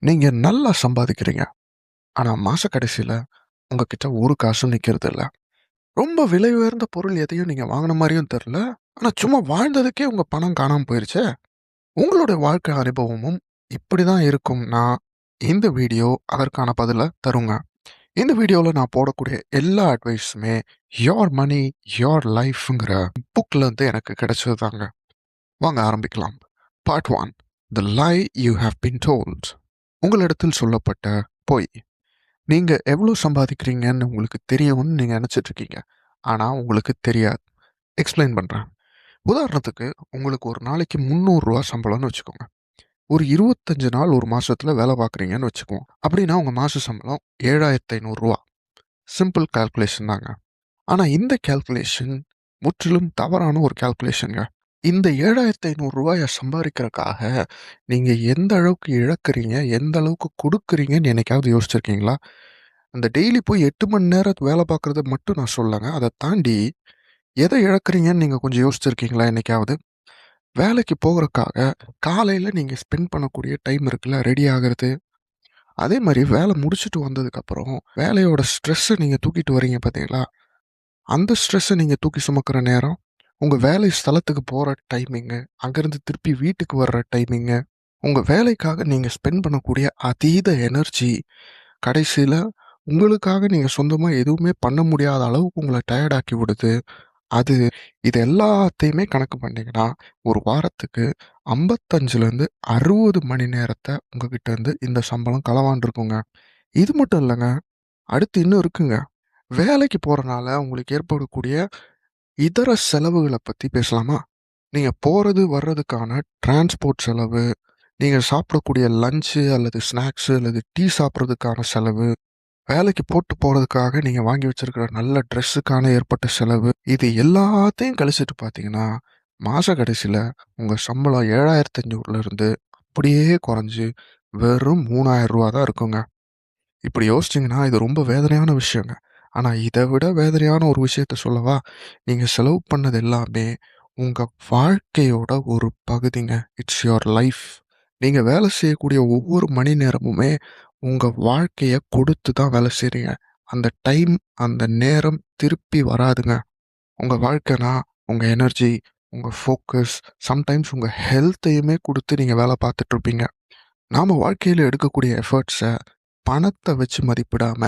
நீங்க நல்லா சம்பாதிக்கிறீங்க. ஆனா மாச கடைசில உங்ககிட்ட ஒரு காசும் நிக்கிறதில்ல. ரொம்ப விலை உயர்ந்த பொருள் எதையும் நீங்க வாங்குன மாரியும் தெர்ல. ஆனா சும்மா வாழ்ந்ததுக்கே உங்க பணம் காணாம போயிருச்சே! உங்களுடைய வாழ்க்கை அனுபவமும் இப்படிதான் இருக்கும்னா, இந்த வீடியோ அதற்கான பதில தருங்க. இந்த வீடியோல நான் போடக்கூடிய எல்லா அட்வைஸுமே "யோர் மனி, யோர் லைஃப்ங்கிற புக்லருந்து எனக்கு கிடைச்சது தாங்க. வாங்க ஆரம்பிக்கலாம். Part 1 the lie you have been told. உங்களிடத்தில் சொல்லப்பட்ட பொய். நீங்க எவ்வளோ சம்பாதிக்கிறீங்கன்னு உங்களுக்கு தெரியும்னு நீங்க நெனச்சிட்டு இருக்கீங்க. ஆனா உங்களுக்கு தெரியாது. எக்ஸ்ப்ளைன் பண்றேன். உதாரணத்துக்கு உங்களுக்கு ஒரு நாளைக்கு ரூ. 300 சம்பளம்னு வச்சுக்கோங்க. ஒரு 25 நாள் ஒரு மாசத்துல வேல பார்க்குறீங்கன்னு வச்சுக்குவோம். அப்படின்னா உங்க மாச சம்பளம் ரூ. 7,500. சிம்பிள் கால்குலேஷன் தாங்க. ஆனா இந்த கால்குலேஷன் முற்றிலும் தவறான ஒரு கால்குலேஷன்ங்க. இந்த ரூ. 7,500 சம்பாரிக்கிறதுக்காக நீங்க எந்த அளவுக்கு இழக்கிறீங்க, எந்த அளவுக்கு குடுக்குறீங்கன்னு என்னைக்காவது யோசிச்சிருக்கீங்களா? அந்த டெய்லி போய் 8 மணி நேரம் வேலை பார்க்குறத மட்டும் நான் சொல்லங்க. அத தாண்டி எத இழக்கிறீங்கன்னு நீங்க கொஞ்சம் யோசிச்சிருக்கீங்களா என்னைக்காவது? வேலைக்கு போகறக்காக காலையில நீங்க ஸ்பெண்ட் பண்ணக்கூடிய டைம் இருக்குல்ல, ரெடி ஆகுறது. அதே மாரி வேல முடிச்சுட்டு வந்ததுக்கப்புறம், வேலையோட ஸ்ட்ரெஸ்ஸ நீங்க தூக்கிட்டு வரீங்க பார்த்தீங்களா? அந்த ஸ்ட்ரெஸ்ஸ நீங்க தூக்கி சுமக்கிற நேரம், உங்க வேலை ஸ்தலத்துக்கு போற டைமிங்கு, அங்கருந்து திருப்பி வீட்டுக்கு வர்ற டைமிங்கு, உங்க வேலைக்காக நீங்க ஸ்பெண்ட் பண்ணக்கூடிய அதீத எனர்ஜி, கடைசில உங்களுக்காக நீங்க சொந்தமா எதுவுமே பண்ண முடியாத அளவுக்கு உங்கள டயர்ட் ஆக்கி விடுது. அது இது எல்லாத்தையுமே கணக்கு பண்ணீங்கன்னா, ஒரு வாரத்துக்கு 55லருந்து 60 மணி நேரத்த உங்ககிட்ட இருந்து இந்த சம்பளம் களவாண்டுருக்குங்க. இது மட்டும் இல்லங்க. அடுத்து இன்னும் இருக்குங்க. வேலைக்கு போறனால உங்களுக்கு ஏற்படக்கூடிய இதர செலவுகள பத்தி பேசலாமா? நீங்க போறது, வர்றதுக்கான டிரான்ஸ்போர்ட் செலவு, நீங்க சாப்பிடக்கூடிய லஞ்ச்சு அல்லது ஸ்நாக்ஸு அல்லது டீ சாப்பிடுறதுக்கான செலவு, வேலைக்கு போட்டு போறதுக்காக நீங்க வாங்கி வச்சிருக்கிற நல்ல ட்ரெஸ்ஸுக்கான ஏற்பட்ட செலவு, இது எல்லாத்தையும் கழிச்சிட்டு பார்த்தீங்கன்னா, மாச கடைசில உங்க சம்பளம் 7,500லிருந்து அப்படியே குறைஞ்சு வெறும் ரூ. 3,000 தான் இருக்குங்க. இப்படி யோசிச்சீங்கன்னா, இது ரொம்ப வேதனையான விஷயங்க. ஆனா, இத விட வேதனையான ஒரு விஷயத்த சொல்லவா? நீங்க செலவு பண்ணது எல்லாமே உங்க வாழ்க்கையோட ஒரு பகுதிங்க. It's your life. நீங்க வேலை செய்யக்கூடிய ஒவ்வொரு மணி நேரமுமே உங்க வாழ்க்கைய கொடுத்து தான் வேலை செய்றீங்க. அந்த டைம், அந்த நேரம் திருப்பி வராதுங்க. உங்க வாழ்க்கைனா, உங்க எனர்ஜி, உங்க ஃபோக்கஸ், சம்டைம்ஸ் உங்க ஹெல்த்தையுமே குடுத்து நீங்க வேலை பார்த்துட்டுருப்பீங்க. நாம வாழ்க்கையில எடுக்கக்கூடிய எஃபர்ட்ஸ பணத்த வச்சு மதிப்பிடாம,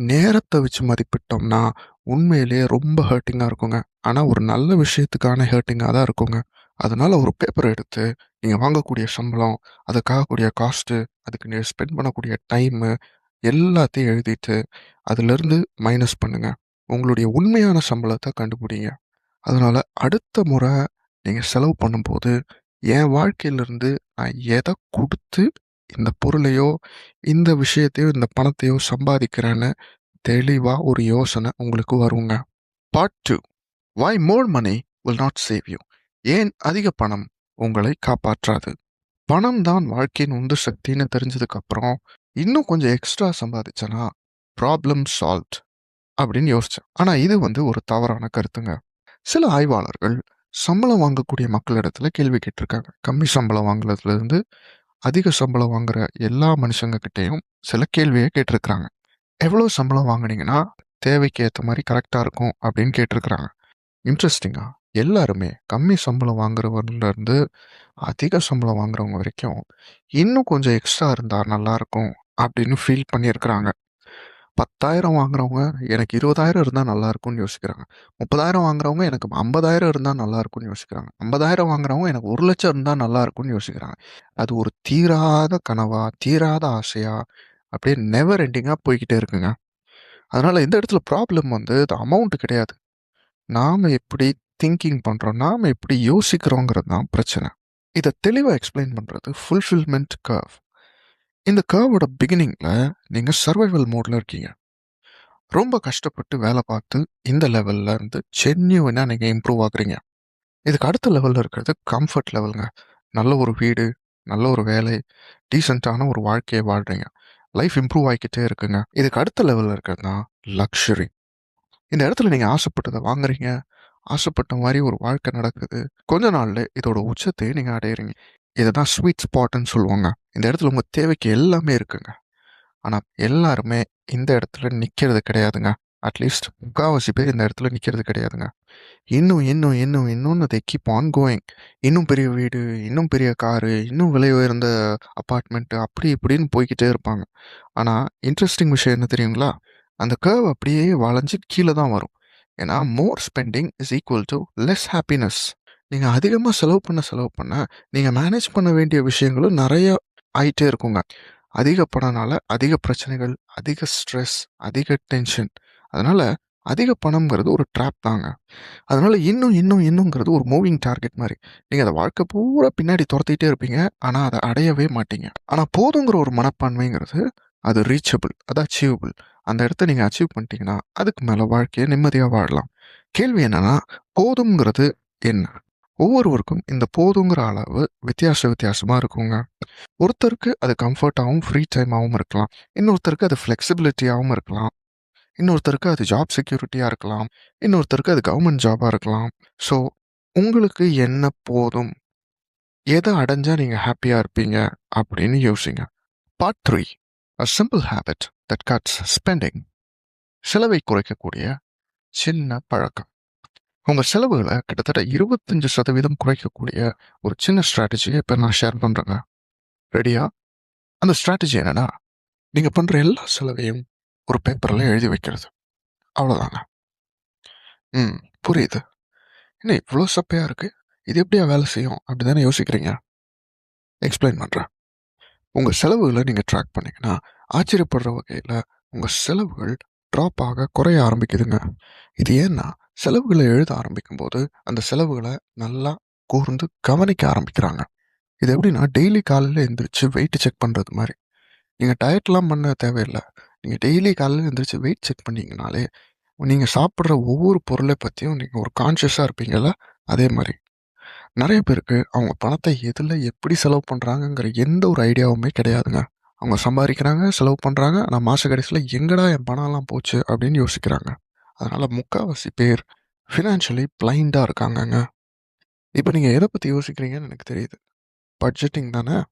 நேரத்த வச்சு மதிப்பிட்டோம்னா, உண்மையிலேயே ரொம்ப ஹர்ட்டிங்கா இருக்குங்க. ஆனா, ஒரு நல்ல விஷயத்துக்கான ஹர்ட்டிங்கா தான் இருக்குங்க. அதனால ஒரு பேப்பர் எடுத்து, நீங்க வாங்கக்கூடிய சம்பளம், அதுக்காகக்கூடிய காஸ்ட்டு, அதுக்கு நீங்க ஸ்பெண்ட் பண்ணக்கூடிய டைமு, எல்லாத்தையும் எழுதிட்டு, அதிலிருந்து மைனஸ் பண்ணுங்க. உங்களுடைய உண்மையான சம்பளத்த கண்டுபிடிங்க. அதனால அடுத்த முறை நீங்க செலவு பண்ணும்போது, என் வாழ்க்கையிலிருந்து நான் எத குடுத்து இந்த பொருளையோ, இந்த விஷயத்தையோ, இந்த பணத்தையோ சம்பாதிக்கிறேன்னு தெளிவா ஒரு யோசனை உங்களுக்கு வருங்க. Part 2 why more money will not save you. ஏன் அதிக பணம் உங்களை காப்பாற்றாது? பணம் தான் வாழ்க்கையின் உந்து சக்தின்னு தெரிஞ்சதுக்கு அப்புறம், இன்னும் கொஞ்சம் எக்ஸ்ட்ரா சம்பாதிச்சேன்னா, ப்ராப்ளம் சால்வ்ட் அப்படின்னு யோசிச்சேன். ஆனா இது ஒரு தவறான கருத்துங்க. சில ஆய்வாளர்கள் சம்பளம் வாங்கக்கூடிய மக்களிடத்துல கேள்வி கேட்டிருக்காங்க. கம்மி சம்பளம் வாங்குறதுலேருந்து அதிக சம்பளம் வாங்குற எல்லா மனுஷங்க கிட்டயும் சில கேள்விய கேட்டிருக்கிறாங்க. எவ்வளோ சம்பளம் வாங்குனீங்கன்னா, தேவைக்கு ஏத்த மாரி கரெக்ட்டா இருக்கும் அப்படின்னு கேட்டிருக்கிறாங்க. இன்ட்ரஸ்டிங்கா எல்லாருமே கம்மி சம்பளம் வாங்குறவங்கலருந்து அதிக சம்பளம் வாங்குறவங்க வரைக்கும், இன்னும் கொஞ்சம் எக்ஸ்ட்ரா இருந்தா நல்லாருக்கும் அப்படின்னு ஃபீல் பண்ணியிருக்கிறாங்க. 10,000 வாங்குறவங்க எனக்கு 20,000 இருந்தா நல்லாருக்கும்னு யோசிக்கிறாங்க. 30,000 வாங்குறவங்க எனக்கு 50,000 இருந்தா நல்லாருக்கும்னு யோசிக்கிறாங்க. 50,000 வாங்குறவங்க எனக்கு 1,00,000 இருந்தா நல்லாருக்கும்னு யோசிக்கிறாங்க. அது ஒரு தீராத கனவா, தீராத ஆசையா, அப்படியே நெவர் எண்டிங்கா போய்க்கிட்டே இருக்குங்க. அதனால இந்த இடத்துல ப்ராப்ளம் அது அமௌண்ட் கிடையாது. நாம எப்படி திங்கிங் பண்றோம், நாம எப்படி யோசிக்கிறோங்கிறது தான் பிரச்சனை. இத தெளிவா எக்ஸ்ப்ளைன் பண்றது ஃபுல்ஃபில்மென்ட் கர்வ். இந்த கர்வோட பிகினிங்ல நீங்க சர்வைவல் மோட்ல இருக்கீங்க. ரொம்ப கஷ்டப்பட்டு வேலை பார்த்து இந்த லெவல்ல இருந்து ஜென்யூனா நீங்க இம்ப்ரூவ் ஆகுறீங்க. இதுக்கு அடுத்த லெவல்ல இருக்கிறது கம்ஃபர்ட் லெவல்ங்க. நல்ல ஒரு வீடு, நல்ல ஒரு வேலை, டீசென்ட்டான ஒரு வாழ்க்கைய வாழ்றீங்க. லைஃப் இம்ப்ரூவ் ஆயிக்கிட்டே இருக்குங்க. இதுக்கு அடுத்த லெவல்ல இருக்கிறது தான் லக்ஸரி. இந்த இடத்துல நீங்க ஆசைப்பட்டத வாங்குறீங்க. ஆசைப்பட்ட மாரி ஒரு வாழ்க்கை நடக்குது. கொஞ்ச நாள்ல இதோட உச்சத்தையும் நீங்க அடையறீங்க. இத தான் ஸ்வீட் ஸ்பாட்டுன்னு சொல்லுவாங்க. இந்த இடத்துல உங்க தேவைக்கு எல்லாமே இருக்குங்க. ஆனா, எல்லாருமே இந்த இடத்துல நிக்கிறது கிடையாதுங்க. அட்லீஸ்ட் முக்காவாசி பேர் இந்த இடத்துல நிக்கிறது கிடையாதுங்க. இன்னும்னு தே கீப் ஆன் கோயிங். இன்னும் பெரிய வீடு, இன்னும் பெரிய காரு, இன்னும் விலை உயர்ந்த அபார்ட்மெண்ட் அப்படி இப்படின்னு போய்க்கிட்டே இருப்பாங்க. ஆனா, இன்ட்ரஸ்டிங் விஷயம் என்ன தெரியுங்களா? அந்த கர்வ் அப்படியே வளைஞ்சு கீழ தான் வரும். ஏன்னா, more spending is equal to less happiness. நீங்க அதிகமா செலவு பண்ண, நீங்க மேனேஜ் பண்ண வேண்டிய விஷயங்களும் நெறைய ஆயிட்டே இருக்குங்க. அதிக பணம்னால அதிக பிரச்சனைகள், அதிக ஸ்ட்ரெஸ், அதிக டென்ஷன். அதனால அதிக பணம்ங்கிறது ஒரு ட்ராப் தாங்க. அதனால இன்னும்ங்கிறது ஒரு மூவிங் டார்கெட் மாரி. நீங்க அத வாழ்க்கை பூரா பின்னாடி தொரத்திட்டே இருப்பீங்க. ஆனா, அத அடையவே மாட்டீங்க. ஆனா, போதுங்கிற ஒரு மனப்பான்மைங்கிறது அது ரீச்சபிள். அது அச்சீவபிள். அந்த இடத்த நீங்க அச்சீவ் பண்ணிட்டீங்கன்னா, அதுக்கு மேல வாழ்க்கைய நிம்மதியா வாழலாம். கேள்வி என்னன்னா, போதும்ங்கிறது என்ன? ஒவ்வொருவருக்கும் இந்த போதுங்கிற அளவு வித்தியாசமா இருக்குங்க. ஒருத்தருக்கு அது கம்ஃபர்ட்டாவும், ஃப்ரீ டைமாவும் இருக்கலாம். இன்னொருத்தருக்கு அது ஃப்ளெக்சிபிலிட்டியாவும் இருக்கலாம். இன்னொருத்தருக்கு அது ஜாப் செக்யூரிட்டியா இருக்கலாம். இன்னொருத்தருக்கு அது கவர்மெண்ட் ஜாபா இருக்கலாம். ஸோ, உங்களுக்கு என்ன போதும்? எத அடைஞ்சா நீங்க ஹாப்பியா இருப்பீங்க? அப்படின்னு யோசிங்க. Part 3 A simple habit that cuts spending. செலவை குறைக்கக்கூடிய சின்ன பழக்கம். உங்க செலவுகள கிட்டத்தட்ட 25% குறைக்கக்கூடிய ஒரு சின்ன ஸ்ட்ராட்டஜிய இப்ப நான் ஷேர் பண்றேங்க. ரெடியா? அந்த ஸ்ட்ராட்டஜி என்னன்னா, நீங்க பண்ற எல்லா செலவையும் ஒரு பேப்பர்ல எழுதி வைக்கிறது. அவ்வளோதாங்க. ம். புரியுது. என்ன இவ்ளோ சப்பையா இருக்கு? இது எப்படியா வேலை செய்யும்? அப்படிதானே யோசிக்கிறீங்க. எக்ஸ்பிளைன் பண்றேன். உங்க செலவுகள நீங்க ட்ராக் பண்ணீங்கன்னா, ஆச்சரியப்படுற வகையில உங்க செலவுகள் ட்ராப் ஆக குறைய ஆரம்பிக்குதுங்க. இது ஏன்னா, செலவுகள எழுத ஆரம்பிக்கும்போது, அந்த செலவுகள நல்லா கூர்ந்து கவனிக்க ஆரம்பிக்கிறாங்க. இது எப்படின்னா, டெய்லி காலையில எந்திரிச்சு வெயிட் செக் பண்றது மாரி. நீங்க டயட்லாம் பண்ண தேவையில்ல. நீங்க டெய்லி காலையில எந்திரிச்சு வெயிட் செக் பண்ணீங்கனாலே, நீங்க சாப்பிடுற ஒவ்வொரு பொருள பத்தியும் நீங்க ஒரு கான்ஷியஸா இருப்பீங்கல்ல, அதே மாரி. நெறைய பேருக்கு அவங்க பணத்த எதுல எப்படி செலவு பண்றாங்கங்கிற எந்த ஒரு ஐடியாவுமே கிடையாதுங்க. அவங்க சம்பாரிக்கிறாங்க, செலவு பண்றாங்க. ஆனா மாச கடைசில எங்கடா என் பணம்லாம் போச்சு அப்படின்னு யோசிக்கிறாங்க. அதனால முக்காவாசி பேர் ஃபினான்ஷியலி பிளைண்டா இருக்காங்கங்க. இப்ப நீங்க எத பத்தி யோசிக்கிறீங்கன்னு எனக்கு தெரியுது. பட்ஜெட்டிங் தானே?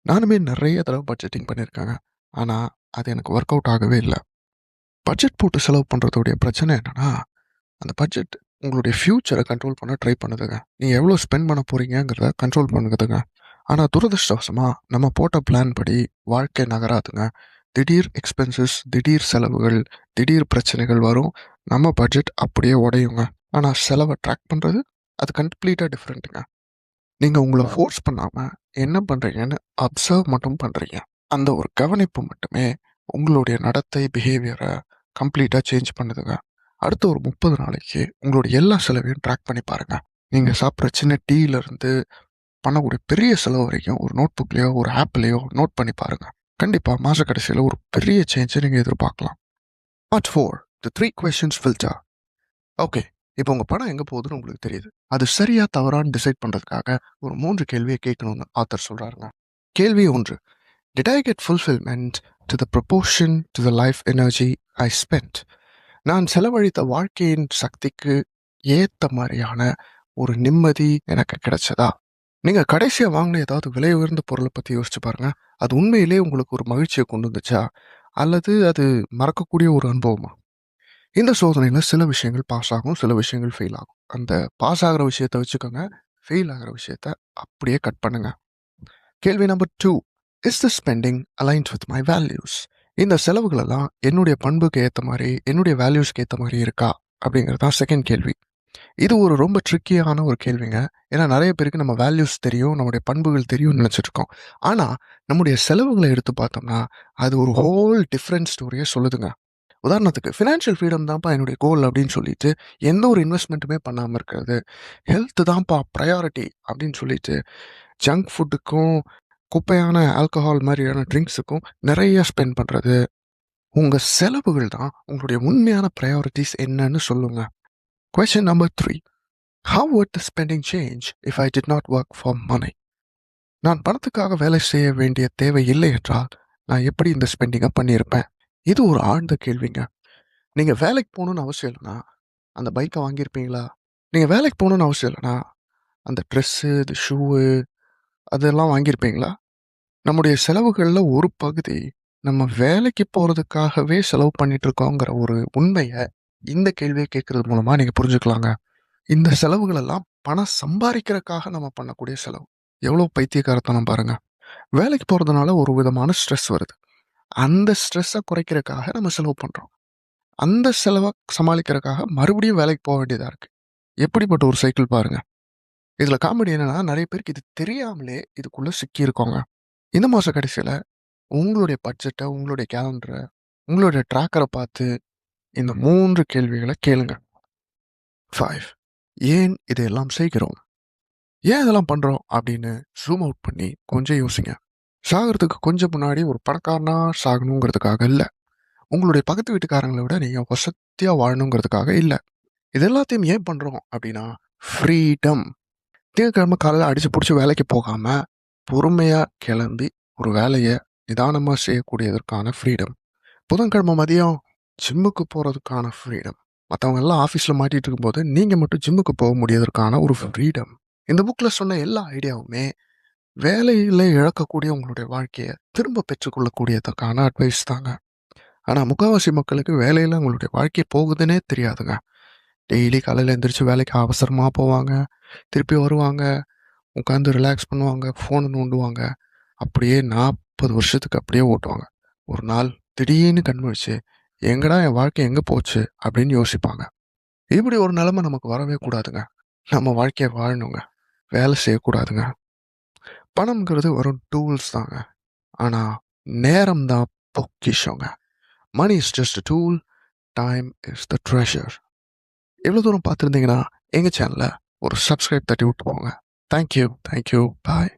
நானுமே நெறைய தடவ பட்ஜெட்டிங் பண்ணியிருக்கேங்க. ஆனா அது எனக்கு ஒர்க் அவுட் ஆகவே இல்ல. பட்ஜெட் போட்டு செலவு பண்றதோடைய பிரச்சனை என்னன்னா, அந்த பட்ஜெட் உங்களுடைய ஃபியூச்சர கண்ட்ரோல் பண்ண ட்ரை பண்ணுதுங்க. நீங்க எவ்வளோ ஸ்பெண்ட் பண்ண போறீங்கங்கிறத கண்ட்ரோல் பண்ணுதுங்க. ஆனா துரதிர்ஷ்டவசமா நம்ம போட்ட பிளான் படி வாழ்க்கை நகராதுங்க. திடீர் எக்ஸ்பென்சஸ், திடீர் செலவுகள், திடீர் பிரச்சனைகள் வரும். நம்ம பட்ஜெட் அப்படியே உடையுங்க. ஆனா செலவ ட்ராக் பண்றது அது கம்ப்ளீட்டா டிஃபரெண்ட்டுங்க. நீங்க உங்கள ஃபோர்ஸ் பண்ணாம என்ன பண்றீங்கன்னு அப்சர்வ் மட்டும் பண்றீங்க. அந்த ஒரு கவனிப்பு மட்டுமே உங்களுடைய நடத்தை, பிஹேவியர கம்ப்ளீட்டா சேஞ்ச் பண்ணுதுங்க. அடுத்த ஒரு 30 நாளைக்கு உங்களுடைய எல்லா செலவையும் ட்ராக் பண்ணி பாருங்க. நீங்க சாப்பிடுற சின்ன டீல இருந்து பண்ணக்கூடிய பெரிய செலவு வரைக்கும் ஒரு நோட் புக்லயோ, ஒரு ஆப்லயோ நோட் பண்ணி பாருங்க. கண்டிப்பா மாச கடைசியில ஒரு பெரிய சேஞ்ச நீங்க எதிர்பார்க்கலாம். Part 4 The 3 questions filter. Okay. இப்போ உங்க பணம் எங்க போகுதுன்னு உங்களுக்கு தெரியுது. அது சரியா தவறான்னு டிசைட் பண்றதுக்காக ஒரு 3 கேள்விய கேட்கணும்னு ஆத்தர் சொல்றாருங்க. கேள்வி 1. Did I get fulfillment to the proportion to the life energy I spent? நான் செலவழித்த வாழ்க்கையின் சக்திக்கு ஏத்த மாரியான ஒரு நிம்மதி எனக்கு கிடைச்சதா? நீங்க கடைசியா வாங்குன ஏதாவது விலை உயர்ந்த பொருள பத்தி யோசிச்சு பாருங்க. அது உண்மையிலேயே உங்களுக்கு ஒரு மகிழ்ச்சிய கொண்டு வந்துச்சா? அல்லது அது மறக்கக்கூடிய ஒரு அனுபவமா? இந்த சோதனையில சில விஷயங்கள் பாஸ் ஆகும், சில விஷயங்கள் ஃபெயில் ஆகும். அந்த பாஸ் ஆகுற விஷயத்த வச்சுக்கோங்க. ஃபெயில் ஆகுற விஷயத்த அப்படியே கட் பண்ணுங்க. கேள்வி number 2. Is this spending aligned with my values? இந்த செலவுகள் எல்லாம் என்னுடைய பண்புக்கு ஏத்த மாரி, என்னுடைய வேல்யூஸ்க்கு ஏத்த மாரி இருக்கா? அப்படிங்கிறது தான் செகண்ட் கேள்வி. இது ஒரு ரொம்ப ட்ரிக்கியான ஒரு கேள்விங்க. ஏன்னா நெறைய பேருக்கு நம்ம வேல்யூஸ் தெரியும், நம்முடைய பண்புகள் தெரியும்னு நெனச்சிட்டு இருக்கோம். ஆனா, நம்முடைய செலவுகள எடுத்து பார்த்தோம்னா, அது ஒரு ஹோல் டிஃபரண்ட் ஸ்டோரிய சொல்லுதுங்க. உதாரணத்துக்கு ஃபினான்ஷியல் ஃப்ரீடம் தான்ப்பா என்னுடைய கோல் அப்படின்னு சொல்லிட்டு, எந்த ஒரு இன்வெஸ்ட்மென்ட்டுமே பண்ணாம இருக்கிறது. ஹெல்த் தான்ப்பா பிரையாரிட்டி அப்படின்னு சொல்லிட்டு, ஜங்க் ஃபுட்டுக்கும், குப்பையான ஆல்கஹால் மாரியான ட்ரிங்க்ஸுக்கும் நெறைய ஸ்பெண்ட் பண்றது. உங்க செலவுகள் தான் உங்களுடைய உண்மையான பிரையாரிட்டீஸ் என்னன்னு சொல்லுங்க. Question number 3. How would the spending change if I did not work for money? நான் பணத்துக்காக வேலை செய்ய வேண்டிய தேவை இல்லை என்றால், நான் எப்படி இந்த ஸ்பெண்டிங்க பண்ணியிருப்பேன்? இது ஒரு ஆழ்ந்த கேள்விங்க. நீங்க வேலைக்கு போணும்னு அவசியம் இல்லன்னா, அந்த பைக்க வாங்கியிருப்பீங்களா? நீங்க வேலைக்கு போணும்னு அவசியம் இல்லன்னா, அந்த ட்ரெஸ்ஸு, இந்த ஷூவு, அதெல்லாம் வாங்கியிருப்பீங்களா? நம்முடைய செலவுகள்ல ஒரு பகுதி நம்ம வேலைக்கு போறதுக்காகவே செலவு பண்ணிட்டு இருக்கோங்கிற ஒரு உண்மைய இந்த கேள்விய கேட்கறது மூலமா நீங்க புரிஞ்சுக்கலாங்க. இந்த செலவுகள் எல்லாம் பணம் சம்பாரிக்கிறதுக்காக நம்ம பண்ணக்கூடிய செலவு. எவ்வளோ பைத்தியக்காரத்தனம் பாருங்க. வேலைக்கு போறதுனால ஒரு விதமான ஸ்ட்ரெஸ் வருது. அந்த ஸ்ட்ரெஸ்ஸ குறைக்கிறதுக்காக நம்ம செலவு பண்றோம். அந்த செலவ சமாளிக்கிறதுக்காக மறுபடியும் வேலைக்கு போ வேண்டியதா இருக்கு. எப்படிப்பட்ட ஒரு சைக்கிள் பாருங்க. இதுல காமெடி என்னன்னா, நெறைய பேருக்கு இது தெரியாமலே இதுக்குள்ள சிக்கியிருக்கோங்க. இந்த மாச கடைசியில உங்களுடைய பட்ஜெட்ட, உங்களுடைய கேலண்டர, உங்களுடைய ட்ராக்கர பார்த்து இந்த 3 கேள்விகள கேளுங்க. 5 ஏன் இதையெல்லாம் செய்கிறோம்? ஏன் இதெல்லாம் பண்றோம்? அப்படின்னு ஜூம் அவுட் பண்ணி கொஞ்சம் யோசிங்க. சாகறதுக்கு கொஞ்சம் முன்னாடி ஒரு பணக்காரனா சாகணுங்கிறதுக்காக இல்ல. உங்களுடைய பக்கத்து வீட்டுக்காரங்கள விட நீங்க வசதியா வாழணுங்கிறதுக்காக இல்ல. இது எல்லாத்தையும் ஏன் பண்றோம் அப்படின்னா, ஃப்ரீடம். திங்கட்கிழமை காலையில அடிச்சு புடிச்சு வேலைக்கு போகாம, பொறுமையா கிளம்பி ஒரு வேலைய நிதானமா செய்யக்கூடியதற்கான ஃப்ரீடம். புதன்கிழமை மதியம் ஜிம்முக்கு போறதுக்கான ஃப்ரீடம். மத்தவங்க எல்லாம் ஆஃபீஸ்ல மாட்டிட்டு இருக்கும்போது, நீங்க மட்டும் ஜிம்முக்கு போக முடியதற்கான ஒரு ஃப்ரீடம். இந்த புக்ல சொன்ன எல்லா ஐடியாவுமே வேலையில இழக்கக்கூடிய உங்களுடைய வாழ்க்கைய திரும்ப பெற்றுக்கொள்ளக்கூடியதற்கான அட்வைஸ் தாங்க. ஆனா முக்காவாசி மக்களுக்கு வேலையில உங்களுடைய வாழ்க்கை போகுதுன்னே தெரியாதுங்க. டெய்லி காலையில எந்திரிச்சு வேலைக்கு அவசரமா போவாங்க. திருப்பி வருவாங்க. உட்காந்து ரிலாக்ஸ் பண்ணுவாங்க. ஃபோன நோண்டுவாங்க. அப்படியே 40 வருஷத்துக்கு அப்படியே ஓட்டுவாங்க. ஒரு நாள் திடீர்னு கண் முழிச்சு, "எங்கடா என் வாழ்க்கை எங்க போச்சு?" அப்படின்னு யோசிப்பாங்க. இப்படி ஒரு நிலைமை நமக்கு வரவே கூடாதுங்க. நம்ம வாழ்க்கைய வாழணுங்க. வேலை செய்யக்கூடாதுங்க. பணம்ங்கிறது வெறும் டூல்ஸ் தாங்க. ஆனா நேரம் தான் பொக்கிஷங்க. Money is just a tool. Time is the treasure. இவ்வளோ தூரம் பார்த்துருந்தீங்கன்னா, எங்க சேனல ஒரு சப்ஸ்கிரைப் தட்டி விட்டு போங்க. Thank you. பாய்.